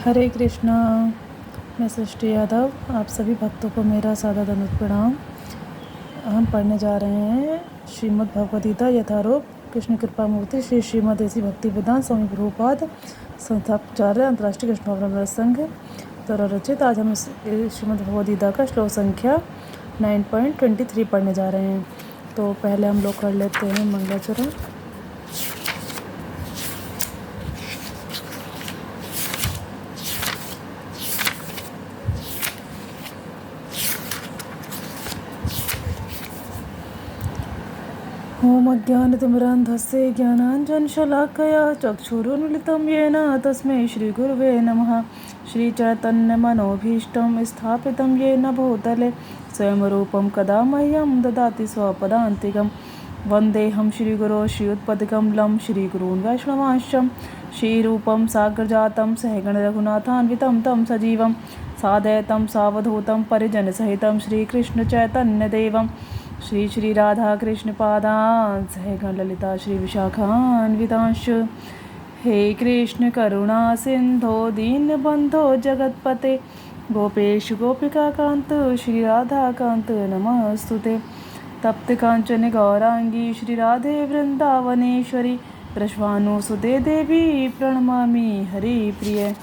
हरे कृष्णा। मैं सृष्टि यादव, आप सभी भक्तों को मेरा सादर दंडवत प्रणाम। हम पढ़ने जा रहे हैं श्रीमद् भगवद गीता यथारूप कृष्ण कृपा मूर्ति श्री श्रीमद ऐसी भक्ति वेदांत स्वामी प्रभुपाद संस्थापचार्य अंतर्राष्ट्रीय कृष्ण भावना संघ द्वारा रचित। आज हम श्रीमद् भगवद गीता का श्लोक संख्या 9.23 पढ़ने जा रहे हैं। तो पहले हम लोग कर लेते हैं मंगलाचरण। ओम अज्ञानतिमिरान्धस्य ज्ञानाञ्जनशलाकया चक्षुरुन्मिलितं येन तस्मै श्रीगुरुवे नमः। श्रीचैतन्यमनोभीष्टं स्थापितं येन भूतले स्वयं रूपं कदा मह्यं ददाति स्वपदान्तिकं। वन्देऽहं श्रीगुरो श्रीयुत्पतिकमलं श्रीगुरून् वैष्णवांश्च श्रीरूपं साग्रजातं सहगणरघुनाथान्वितं तं सजीवं सादयतं सावधूतं परिजनसहितं श्रीकृष्णचैतन्यदेवं श्री श्री राधा कृष्ण पादान् सहगण ललिता श्री विशाखान्वितांश। हे कृष्ण करुणा सिंधो दीनबंधो जगतपते गोपेश गोपिका कांत श्री राधा कांत नमस्तुते। तप्त कांचन गौरांगी श्री राधे वृंदावनेश्वरी वृषभानुसुते देवी प्रणमामि हरि प्रिय।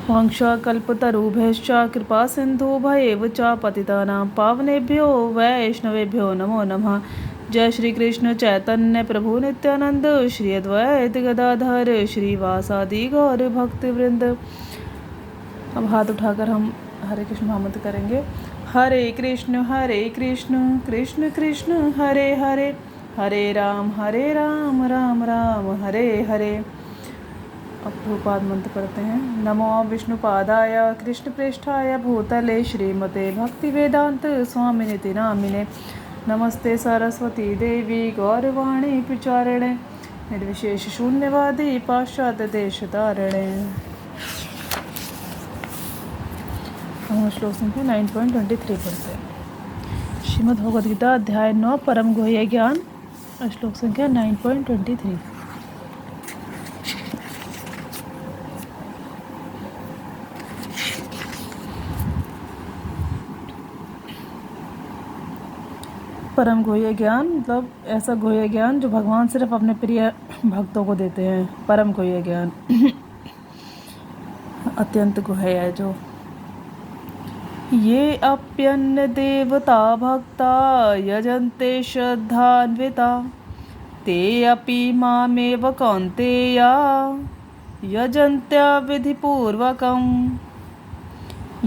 वंशाकल्पतरुभ्यश्च कृपा सिन्धुभ्येव च पतितानां पावनेभ्यो वैष्णवेभ्यो नमो नमः। जय श्री कृष्ण चैतन्य प्रभु नित्यानंद श्री अद्वैत गदाधर श्रीवासादि गौर भक्तवृंद। अब हाथ उठाकर हम हरे कृष्ण महामंत्र करेंगे। हरे कृष्ण कृष्ण कृष्ण हरे हरे, हरे राम राम राम हरे हरे। अब प्रभुपाद मंत्र पढ़ते हैं। नमो विष्णुपादाय कृष्णप्रेष्ठाय भूतले श्रीमते भक्तिवेदांत स्वामिनिति नामिने। नमस्ते सरस्वती देवी गौरवाणी प्रचारिणे निर्विशेष शून्यवादी पाश्चात्य देशतारिणे। हम श्लोक संख्या 9.23 पढ़ते हैं। श्रीमद् भगवद गीता अध्याय 9 परम गुह्य ज्ञान, श्लोक संख्या 9.23। परम गुह्य ज्ञान मतलब ऐसा गुह्य ज्ञान जो भगवान सिर्फ अपने प्रिय भक्तों को देते हैं। परम गुह्य ज्ञान अत्यंत गुह्य है जो। ये अप्यन्य देवता भक्ता यजन्ते श्रद्धान्विता ते अपि मामेव कौन्तेया यजन्त्या विधिपूर्वकम्।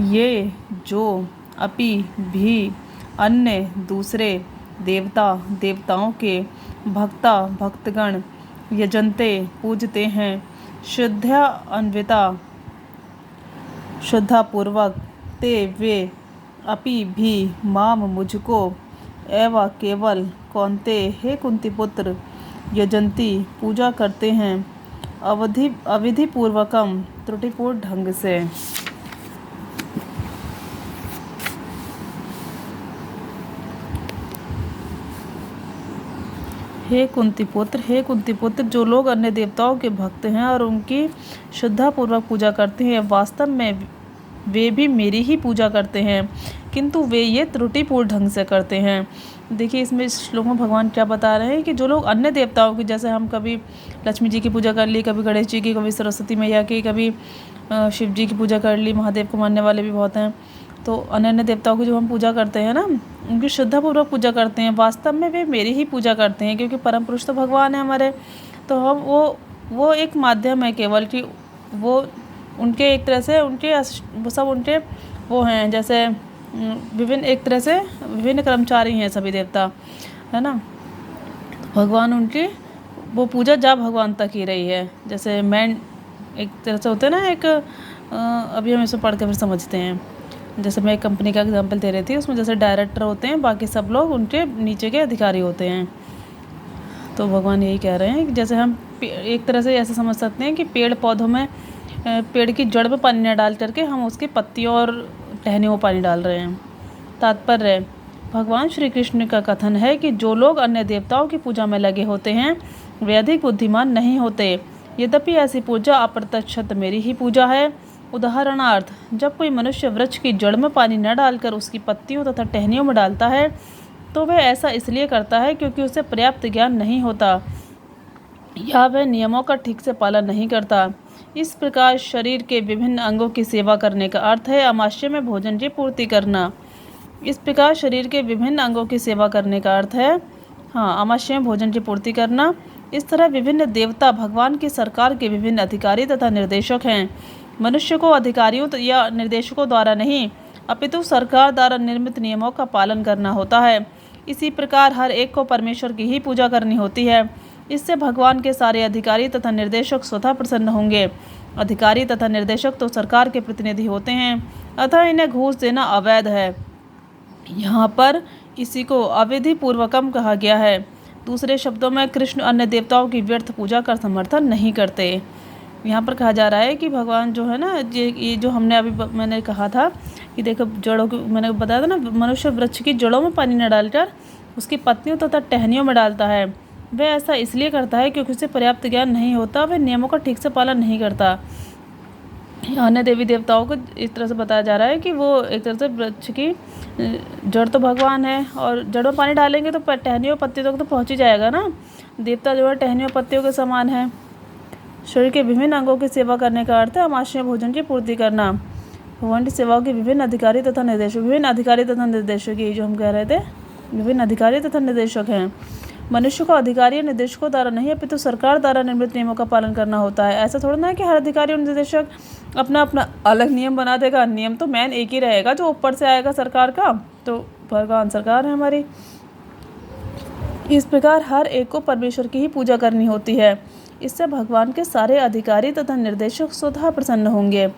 ये जो अपि भी अन्य दूसरे देवताओं के भक्ता भक्तगण यजन्ते पूजते हैं श्रद्धा अन्विता श्रद्धापूर्वक ते वे अपि भी माम मुझको एवं केवल कौन्ते हे कुंती पुत्र यजंती पूजा करते हैं अविधिपूर्वकम त्रुटिपूर्ण ढंग से। हे कुंती पुत्र जो लोग अन्य देवताओं के भक्त हैं और उनकी श्रद्धापूर्वक पूजा करते हैं वास्तव में वे भी मेरी ही पूजा करते हैं, किंतु वे ये त्रुटिपूर्ण ढंग से करते हैं। देखिए इसमें इस श्लोक में भगवान क्या बता रहे हैं कि जो लोग अन्य देवताओं की, जैसे हम कभी लक्ष्मी जी की पूजा कर ली, कभी गणेश जी की, कभी सरस्वती मैया की, कभी शिव जी की पूजा कर ली, महादेव को मानने वाले भी बहुत हैं, तो अन्य देवताओं की जो हम पूजा करते हैं ना, उनकी श्रद्धापूर्वक पूजा करते हैं, वास्तव में वे मेरी ही पूजा करते हैं, क्योंकि परम पुरुष तो भगवान है हमारे। तो हम वो एक माध्यम है केवल कि वो उनके एक तरह से वो सब उनके वो हैं, जैसे विभिन्न एक तरह से विभिन्न कर्मचारी हैं सभी देवता, है ना। भगवान उनकी वो पूजा जा भगवान तक ही रही है। जैसे मैन एक तरह से होते हैं ना, एक अभी हम इसमें पढ़ के फिर समझते हैं। जैसे मैं एक कंपनी का एग्जांपल दे रही थी, उसमें जैसे डायरेक्टर होते हैं, बाकी सब लोग उनके नीचे के अधिकारी होते हैं। तो भगवान यही कह रहे हैं कि जैसे हम एक तरह से ऐसे समझ सकते हैं कि पेड़ पौधों में पेड़ की जड़ में पानी न डाल करके हम उसकी पत्तियों और टहनियों में पानी डाल रहे हैं। तात्पर्य भगवान श्री कृष्ण का कथन है कि जो लोग अन्य देवताओं की पूजा में लगे होते हैं वे अधिक बुद्धिमान नहीं होते। यद्यपि ऐसी पूजा अप्रत्यक्षत मेरी ही पूजा है। उदाहरणार्थ, जब कोई मनुष्य वृक्ष की जड़ में पानी न डालकर उसकी पत्तियों तथा टहनियों में डालता है तो वह ऐसा इसलिए करता है क्योंकि उसे पर्याप्त ज्ञान नहीं होता या वह नियमों का ठीक से पालन नहीं करता। इस प्रकार शरीर के विभिन्न अंगों की सेवा करने का अर्थ है अमावस्या में भोजन की पूर्ति करना। इस प्रकार शरीर के विभिन्न अंगों की सेवा करने का अर्थ है अमावस्या में भोजन की पूर्ति करना। इस तरह विभिन्न देवता भगवान की सरकार के विभिन्न अधिकारी तथा निर्देशक हैं। मनुष्य को अधिकारियों या निर्देशकों द्वारा नहीं अपितु सरकार द्वारा निर्मित नियमों का पालन करना होता है। इसी प्रकार हर एक को परमेश्वर की ही पूजा करनी होती है। इससे भगवान के सारे अधिकारी तथा निर्देशक स्वतः प्रसन्न होंगे। अधिकारी तथा निर्देशक तो सरकार के प्रतिनिधि होते हैं, अतः इन्हें घूस देना अवैध है। यहाँ पर इसी को अविधि पूर्वकम कहा गया है। दूसरे शब्दों में कृष्ण अन्य देवताओं की व्यर्थ पूजा का समर्थन नहीं करते। यहाँ पर कहा जा रहा है कि भगवान जो है ना, ये जो हमने अभी मैंने कहा था कि देखो जड़ों की, मैंने बताया था ना, मनुष्य वृक्ष की जड़ों में पानी न डालकर उसकी पत्तियों तथा टहनियों में डालता है। वह ऐसा इसलिए करता है क्योंकि उसे पर्याप्त ज्ञान नहीं होता, वह नियमों का ठीक से पालन नहीं करता। अन्य देवी देवताओं को इस तरह से बताया जा रहा है कि वो एक तरह से वृक्ष की जड़ तो भगवान है और जड़ में पानी डालेंगे तो टहनियों पत्तियों तक तो पहुँच ही जाएगा ना। देवता जो है टहनियों पत्तियों के समान है। शरीर के विभिन्न अंगों की सेवा करने का अर्थ है अमावस्या भोजन की पूर्ति करना। भगवान की सेवाओं के विभिन्न अधिकारी तथा निर्देशक, ये जो हम कह रहे थे, विभिन्न अधिकारी तथा निर्देशक हैं। मनुष्य को अधिकारी या निर्देशकों द्वारा नहीं अपितु सरकार द्वारा निर्मित नियमों का पालन करना होता है। ऐसा थोड़ा ना है कि हर अधिकारी और निर्देशक अपना अपना अलग नियम बना देगा। नियम तो मेन एक ही रहेगा जो ऊपर से आएगा सरकार का, तो भगवान सरकार है हमारी। इस प्रकार हर एक को परमेश्वर की ही पूजा करनी होती है। इससे भगवान के सारे अधिकारी तथा निर्देशक स्वतः प्रसन्न होंगे।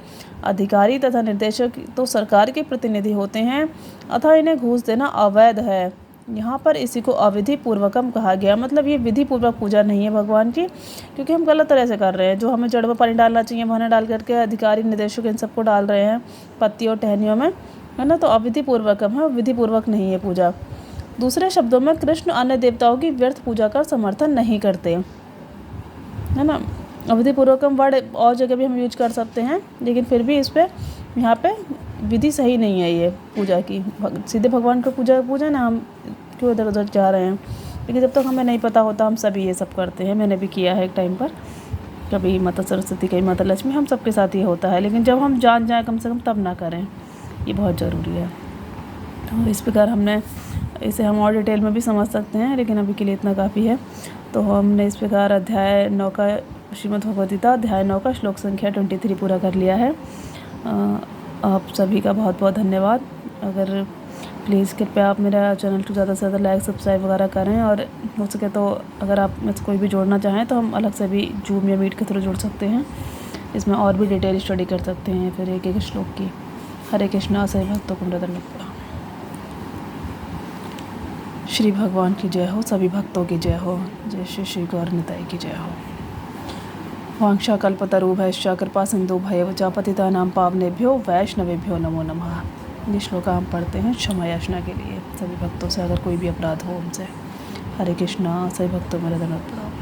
अधिकारी तथा निर्देशक तो सरकार के प्रतिनिधि होते हैं, अतः इन्हें घूस देना अवैध है। यहाँ पर इसी को अविधि पूर्वकम कहा गया, मतलब ये विधि पूर्वक पूजा नहीं है भगवान की, क्योंकि हम गलत तरह से कर रहे हैं। जो हमें जड़ में पानी डालना चाहिए वहाँ डाल करके अधिकारी निर्देशक इन सबको डाल रहे हैं पत्ती और टहनियों में, है ना, तो अविधि पूर्वकम है, विधि पूर्वक नहीं है पूजा। दूसरे शब्दों में कृष्ण अन्य देवताओं की व्यर्थ पूजा का समर्थन नहीं करते, है ना। अविधि पूर्वकम वर्ड और जगह भी हम यूज कर सकते हैं, लेकिन फिर भी इस पर यहाँ पे विधि सही नहीं है ये पूजा की। सीधे भगवान को पूजा ना, हम क्यों इधर उधर जा रहे हैं। लेकिन जब तक हमें नहीं पता होता हम सभी ये सब करते हैं। मैंने भी किया है एक टाइम पर, कभी माता सरस्वती कभी माता लक्ष्मी, हम सबके साथ ये होता है। लेकिन जब हम जान जाएँ कम से कम तब ना करें, ये बहुत ज़रूरी है। तो इस प्रकार हमने इसे हम और डिटेल में भी समझ सकते हैं, लेकिन अभी के लिए इतना काफ़ी है। तो हमने इस प्रकार अध्याय 9 का श्रीमद् भगवद गीता अध्याय 9 का श्लोक संख्या 23 पूरा कर लिया है। आप सभी का बहुत बहुत धन्यवाद। अगर प्लीज़ कृपया आप मेरा चैनल को ज़्यादा से ज़्यादा लाइक सब्सक्राइब वगैरह करें, और हो सके तो अगर आप मुझसे कोई भी जोड़ना चाहें तो हम अलग से भी जूम या मीट के थ्रू जुड़ सकते हैं। इसमें और भी डिटेल स्टडी कर सकते हैं फिर एक एक श्लोक की। हरे कृष्णा। सभी भक्तों को मृदंड प्रणाम। श्री भगवान की जय हो, सभी भक्तों की जय हो। जय श्री श्री गौर निताई की जय हो। वांछा कल्पतरुभ्यश्च कृपा सिंधु भयवच पतितानां पावनेभ्यो वैष्णवेभ्यो नमो नमः। ये श्लोक हम पढ़ते हैं क्षमा याचना के लिए। सभी भक्तों से अगर कोई भी अपराध हो उनसे। हरे कृष्णा। सभी भक्तों में मृदंड प्रणाम।